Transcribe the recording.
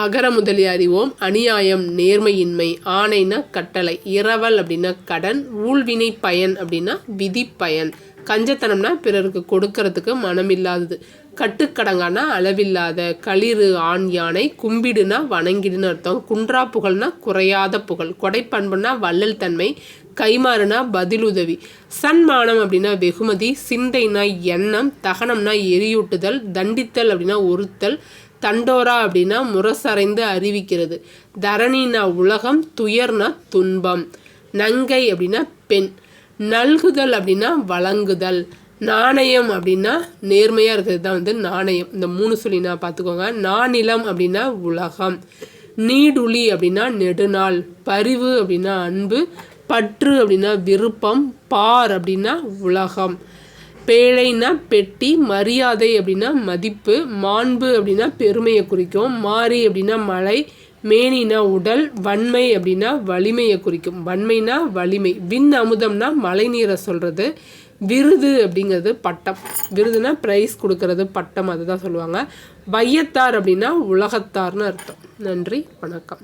அகர முதலி அறிவோம். அநியாயம் நேர்மையின்மை. ஆணைனா கட்டளை. இரவல் அப்படின்னா கடன். ஊழ்வினை பயன் அப்படின்னா விதி பயன். கஞ்சத்தனம்னா பிறருக்கு கொடுக்கறதுக்கு மனம் இல்லாதது. கட்டுக்கடங்கானா அளவில்லாத. களிறு ஆண் யானை. கும்பிடுனா வணங்கிடுன்னு அர்த்தம். குன்றா புகழ்னா குறையாத புகழ். கொடைப்பண்புனா வள்ளல் தன்மை. கைமாறுனா பதிலுதவி. சன்மானம் அப்படின்னா வெகுமதி. சிந்தைனா எண்ணம். தகனம்னா எரியூட்டுதல். தண்டித்தல் அப்படின்னா ஒருத்தல். தண்டோரா அப்படின்னா முரசறைந்து அறிவிக்கிறது. தரணினா உலகம். துயர்னா துன்பம். நங்கை அப்படின்னா பெண். நல்குதல் அப்படின்னா வழங்குதல். நாணயம் அப்படின்னா நேர்மையாக இருக்கிறது தான் நாணயம். இந்த 3 சொல்லினா பார்த்துக்கோங்க. நானிலம் அப்படின்னா உலகம். நீடுழி அப்படின்னா நெடுநாள். பரிவு அப்படின்னா அன்பு. பற்று அப்படின்னா விருப்பம். பார் அப்படின்னா உலகம். பேழைனா பெட்டி. மரியாதை அப்படின்னா மதிப்பு. மாண்பு அப்படின்னா பெருமையை குறிக்கும். மாறி அப்படின்னா மழை. மேனினா உடல். வன்மை அப்படின்னா வலிமையை குறிக்கும். வன்மைனா வலிமை. விண் அமுதம்னா மழை நீரை சொல்கிறது. விருது அப்படிங்கிறது பட்டம். விருதுனா ப்ரைஸ் கொடுக்கறது, பட்டம், அதுதான் சொல்லுவாங்க. வையத்தார் அப்படின்னா உலகத்தார்னு அர்த்தம். நன்றி, வணக்கம்.